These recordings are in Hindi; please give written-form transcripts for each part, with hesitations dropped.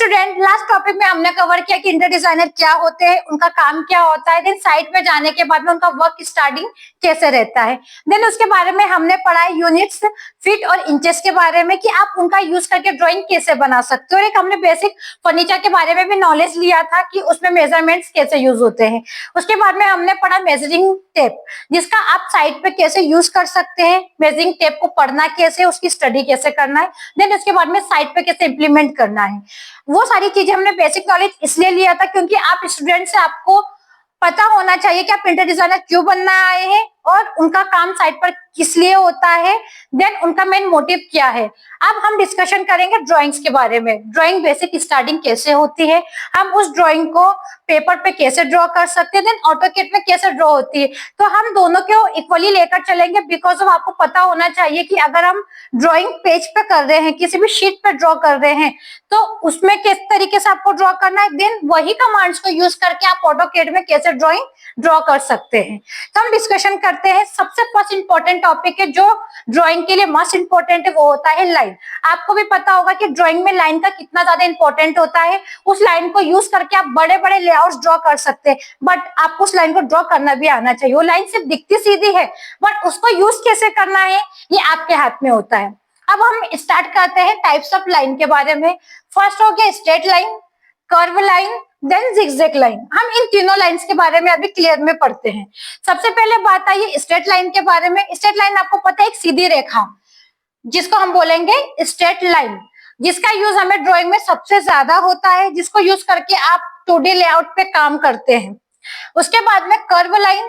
स्टूडेंट, लास्ट टॉपिक में हमने कवर किया कि इंटर डिजाइनर क्या होते हैं, उनका काम क्या होता है, देन साइट में जाने के बाद में उनका वर्क स्टार्टिंग कैसे रहता है, देन उसके बारे में हमने पढ़ा है यूनिट्स, फीट और इंचेस के बारे में कि आप उनका यूज करके ड्राइंग कैसे बना सकते हो। और एक हमने बेसिक फर्नीचर के बारे में भी नॉलेज लिया था कि उसमें मेजरमेंट्स कैसे यूज होते हैं। उसके बाद में हमने पढ़ा मेजरिंग टेप, जिसका आप साइट पे कैसे यूज कर सकते हैं, मेजरिंग टेप को पढ़ना कैसे, उसकी स्टडी कैसे करना है, देन उसके बाद में साइट पे कैसे इंप्लीमेंट करना है। वो सारी चीजें हमने बेसिक नॉलेज इसलिए लिया था क्योंकि आप स्टूडेंट से आपको पता होना चाहिए कि आप प्रिंटर डिजाइनर क्यों बनना आए हैं और उनका काम साइट पर किस लिए होता है, देन उनका मेन मोटिव क्या है। अब हम डिस्कशन करेंगे ड्राइंग्स के बारे में। ड्राइंग बेसिक स्टार्टिंग कैसे होती है, हम उस ड्राइंग को पेपर पे कैसे ड्रॉ कर सकते हैं, देन ऑटोकैड में कैसे ड्रॉ होती है। तो हम दोनों को इक्वली लेकर चलेंगे बिकॉज ऑफ आपको पता होना चाहिए कि अगर हम ड्राइंग पेज पे कर रहे हैं, किसी भी शीट पे ड्रॉ कर रहे हैं, तो उसमें किस तरीके से आपको ड्रॉ करना है, देन वही कमांड्स को यूज करके आप ऑटोकैड में कैसे ड्राइंग ड्रॉ कर सकते हैं। तो हम डिस्कशन करते हैं। सबसे फर्स्ट इंपॉर्टेंट टॉपिक है जो ड्राइंग के लिए मस्ट इंपॉर्टेंट है, वो होता है लाइन। आपको भी पता होगा कि ड्राइंग में लाइन का कितना ज्यादा इंपॉर्टेंट होता है। उस लाइन को यूज करके आप बड़े बड़े लेआउट्स ड्रॉ कर सकते हैं, बट आपको उस लाइन को ड्रॉ करना भी आना चाहिए। वो लाइन सिर्फ दिखती सीधी है, बट उसको यूज कैसे करना है ये आपके हाथ में होता है। अब हम स्टार्ट करते हैं टाइप्स ऑफ लाइन के बारे में। फर्स्ट हो गया straight line, curve line, then zigzag line. हम इन तीनों लाइंस के बारे में अभी क्लियर में पढ़ते हैं। सबसे पहले बात आई है स्ट्रेट लाइन के बारे में। स्ट्रेट लाइन आपको पता है एक सीधी रेखा, जिसको हम बोलेंगे स्ट्रेट लाइन, जिसका यूज हमें ड्राइंग में सबसे ज्यादा होता है, जिसको यूज करके आप 2D लेआउट पे काम करते हैं। उसके बाद में कर्व लाइन।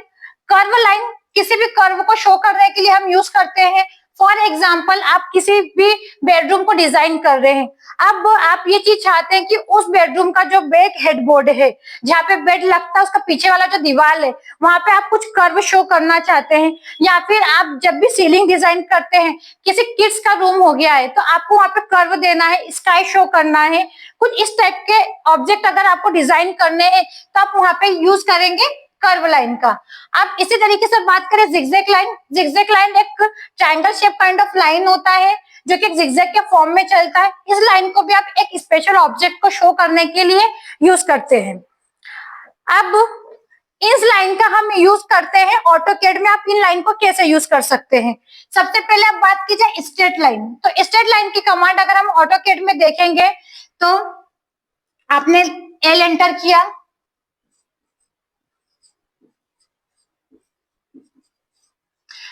कर्व लाइन किसी भी कर्व को शो करने के लिए हम यूज करते हैं। फॉर एग्जाम्पल, आप किसी भी बेडरूम को डिजाइन कर रहे हैं, अब आप ये चीज चाहते हैं कि उस बेडरूम का जो बेड हेडबोर्ड है, जहाँ पे बेड लगता है, उसका पीछे वाला जो दीवार है, वहां पे आप कुछ कर्व शो करना चाहते हैं। या फिर आप जब भी सीलिंग डिजाइन करते हैं, किसी किड्स का रूम हो गया है, तो आपको वहां पे कर्व देना है, स्काई शो करना है, कुछ इस टाइप के ऑब्जेक्ट अगर आपको डिजाइन करने हैं तो आप वहां पे यूज करेंगे कर्व लाइन का। अब इसी तरीके से बात करें जिगजैग लाइन। जिगजैग लाइन एक triangle shape kind of line होता है जो कि जिगजैग के फॉर्म में चलता है। इस लाइन को भी आप एक स्पेशल ऑब्जेक्ट को शो करने के लिए यूज करते हैं। अब इस लाइन का हम यूज करते हैं ऑटोकैड में। आप इन लाइन को कैसे यूज कर सकते हैं? सबसे पहले अब बात की जाए स्ट्रेट लाइन। तो स्ट्रेट लाइन की कमांड अगर हम ऑटोकैड में देखेंगे तो आपने एल एंटर किया,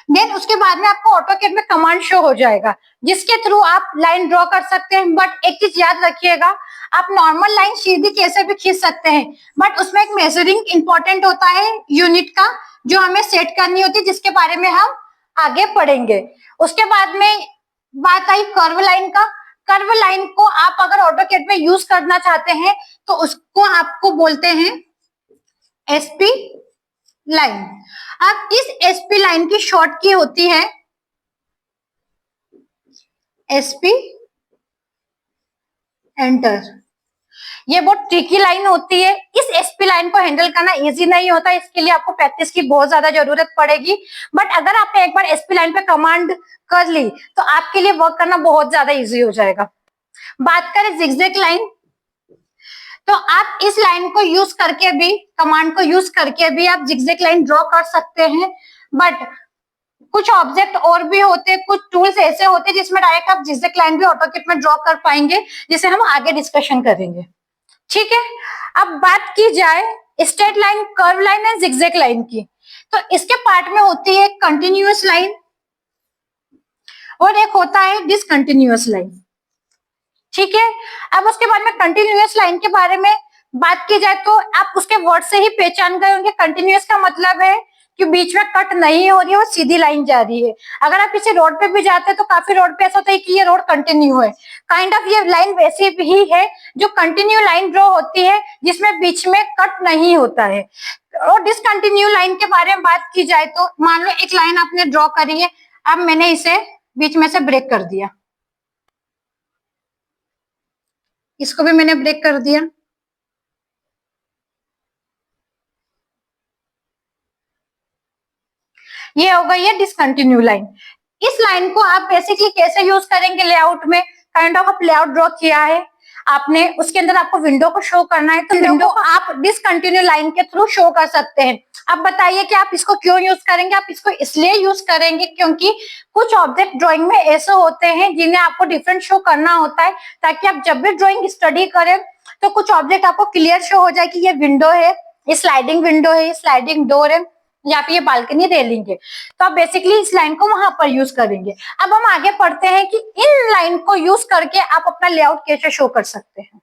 देन उसके बाद में आपको ऑटोकैड में कमांड शो हो जाएगा जिसके थ्रू आप लाइन ड्रॉ कर सकते हैं। बट एक चीज याद रखिएगा, आप नॉर्मल लाइन सीधी कैसे भी खींच सकते हैं, बट उसमें एक मेजरिंग इंपॉर्टेंट होता है यूनिट का, जो हमें सेट करनी होती है, जिसके बारे में हम आगे पढ़ेंगे। उसके बाद में बात आई कर्व लाइन का। कर्व लाइन को आप अगर ऑटोकैड में यूज करना चाहते हैं तो उसको आपको बोलते हैं एसपी लाइन। अब इस एसपी लाइन की शॉर्ट की होती है एसपी एंटर। ये बहुत ट्रिकी लाइन होती है। इस एसपी लाइन को हैंडल करना इजी नहीं होता, इसके लिए आपको प्रैक्टिस की बहुत ज्यादा जरूरत पड़ेगी। बट अगर आपने एक बार एसपी लाइन पे कमांड कर ली तो आपके लिए वर्क करना बहुत ज्यादा इजी हो जाएगा। बात करें जिगजैग लाइन, तो आप इस लाइन को यूज करके भी, कमांड को यूज करके भी आप जिगजैग लाइन ड्रॉ कर सकते हैं। बट कुछ ऑब्जेक्ट और भी होते हैं, कुछ टूल्स ऐसे होते हैं जिसमें डायरेक्ट आप जिगजैग लाइन भी ऑटोकैड में ड्रॉ कर पाएंगे, जिसे हम आगे डिस्कशन करेंगे। ठीक है, अब बात की जाए straight line, curve line and zigzag line की, तो इसके पार्ट में होती है कंटिन्यूअस लाइन और एक होता है डिसकंटिन्यूअस लाइन। ठीक है, अब उसके बाद में कंटिन्यूअस लाइन के बारे में बात की जाए तो आप उसके वर्ड से ही पहचान गए होंगे। कंटिन्यूअस का मतलब है कि बीच में कट नहीं हो रही है, वो सीधी लाइन जा रही है। अगर आप किसी रोड पे भी जाते हैं तो काफी रोड पे ऐसा होता है कि ये रोड कंटिन्यू है, काइंड ऑफ ये लाइन वैसी भी है जो कंटिन्यू लाइन ड्रॉ होती है जिसमें बीच में कट नहीं होता है। और डिसकंटिन्यू लाइन के बारे में बात की जाए तो मान लो एक लाइन आपने ड्रॉ करी है, अब मैंने इसे बीच में से ब्रेक कर दिया, इसको भी मैंने ब्रेक कर दिया, ये हो गई है डिसकंटिन्यू लाइन। इस लाइन को आप बेसिकली कैसे यूज करेंगे लेआउट में? काइंड ऑफ लेआउट ड्रॉ किया है, आपने उसके अंदर आपको विंडो को शो करना है, तो विंडो को आप डिसकंटिन्यू लाइन के थ्रू शो कर सकते हैं। अब बताइए कि आप इसको क्यों यूज करेंगे? आप इसको इसलिए यूज करेंगे क्योंकि कुछ ऑब्जेक्ट ड्राइंग में ऐसे होते हैं जिन्हें आपको डिफरेंट शो करना होता है, ताकि आप जब भी ड्राइंग स्टडी करें तो कुछ ऑब्जेक्ट आपको क्लियर शो हो जाए कि ये विंडो है, ये स्लाइडिंग विंडो है, ये स्लाइडिंग डोर है, या फिर ये बालकनी रेलिंग है। तो आप बेसिकली इस लाइन को वहां पर यूज करेंगे। अब हम आगे पढ़ते हैं कि इन लाइन को यूज करके आप अपना लेआउट कैसे शो कर सकते हैं।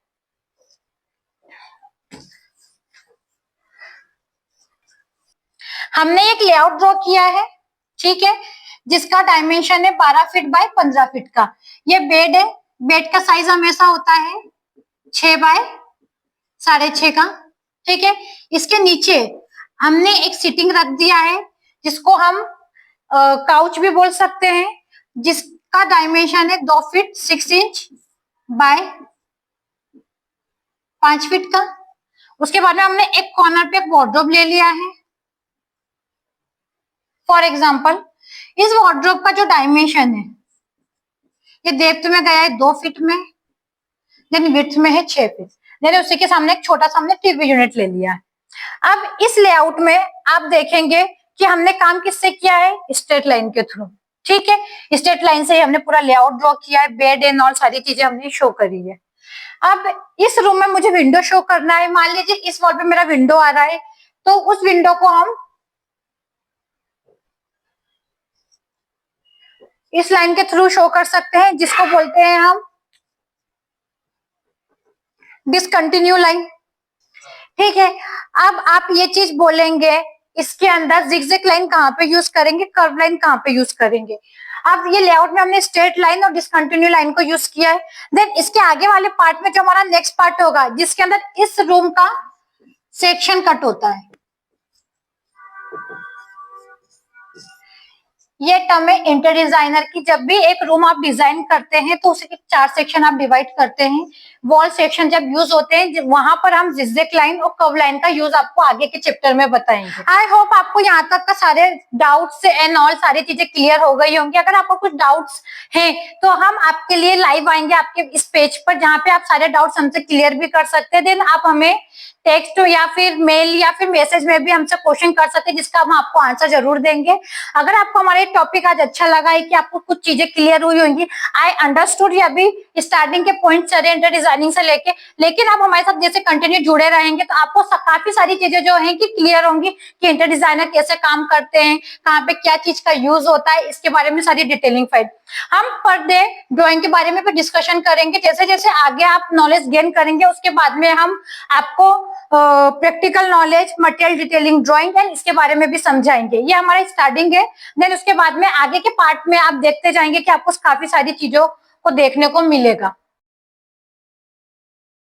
हमने एक लेआउट ड्रॉ किया है, ठीक है, जिसका डायमेंशन है 12 फीट बाय 15 फीट का। ये बेड है, बेड का साइज हमेशा होता है 6 बाय 6.5 का, ठीक है। इसके नीचे हमने एक सीटिंग रख दिया है, जिसको हम काउच भी बोल सकते हैं, जिसका डायमेंशन है 2 फीट 6 इंच बाय 5 फीट का। उसके बाद में हमने एक कॉर्नर पे एक वार्डरोब ले लिया है। फॉर एग्जाम्पल, इस वार्डरोब का जो डायमेंशन है, ये डेप्थ में गया है 2 फीट में, देन विड्थ में है 6 फीट, देन उसी के सामने एक छोटा सा हमने टीवी यूनिट ले लिया है। अब इस लेआउट में आप देखेंगे कि हमने काम किससे किया है? स्ट्रेट लाइन के थ्रू, ठीक है। स्ट्रेट लाइन से ही हमने पूरा लेआउट ड्रॉ किया है, बेड एंड ऑल सारी चीजें हमने शो करी है। अब इस रूम में मुझे विंडो शो करना है। मान लीजिए इस वॉल पे मेरा विंडो आ रहा है, तो उस विंडो को हम इस लाइन के थ्रू शो कर सकते हैं, जिसको बोलते हैं हम डिसकंटिन्यू लाइन, ठीक है। अब आप ये चीज बोलेंगे, इसके अंदर जिगजैग लाइन कहाँ पे यूज करेंगे, कर्व लाइन कहाँ पे यूज करेंगे? अब ये लेआउट में हमने स्ट्रेट लाइन और डिसकंटिन्यू लाइन को यूज किया है। देन इसके आगे वाले पार्ट में जो हमारा नेक्स्ट पार्ट होगा, जिसके अंदर इस रूम का सेक्शन कट होता है, ये टर्म है इंटर डिजाइनर की। जब भी एक रूम आप डिजाइन करते हैं तो उसके 4 सेक्शन आप डिवाइड करते हैं। वॉल सेक्शन जब यूज होते हैं, वहां पर हम जिगजैग लाइन और कर्व लाइन का यूज आपको आगे के चैप्टर में बताएंगे। आई होप आपको यहाँ तक का सारे डाउट्स एंड ऑल सारी चीजें क्लियर हो गई होंगी। अगर आपको कुछ डाउट्स हैं तो हम आपके लिए लाइव आएंगे आपके इस पेज पर, जहाँ पे आप सारे डाउट्स हमसे क्लियर भी कर सकते हैं। देन आप हमें टेक्स्ट या फिर मेल या फिर मैसेज में भी हमसे क्वेश्चन कर सकते हैं, जिसका हम आपको आंसर जरूर देंगे। अगर आपको हमारे टॉपिक आज अच्छा लगा है कि आपको कुछ चीजें क्लियर हुई होंगी, आई अंडरस्टूड, या अभी स्टार्टिंग के पॉइंट चले इंटर डिजाइनिंग से लेके, लेकिन आप हमारे साथ जैसे कंटिन्यू जुड़े रहेंगे तो आपको काफी सारी चीजें जो है कि क्लियर होंगी कि इंटर डिजाइनर कैसे काम करते हैं, कहाँ पे क्या चीज का यूज होता है, इसके बारे में सारी डिटेलिंग फाइल हम पर डे ड्रॉइंग के बारे में भी डिस्कशन करेंगे। जैसे जैसे आगे आप नॉलेज गेन करेंगे, उसके बाद में हम आपको practical knowledge, material detailing, drawing and इसके बारे में भी समझाएंगे। ये हमारा स्टार्टिंग है। देन उसके बाद में आगे के पार्ट में आप देखते जाएंगे कि आपको काफी सारी चीजों को देखने को मिलेगा।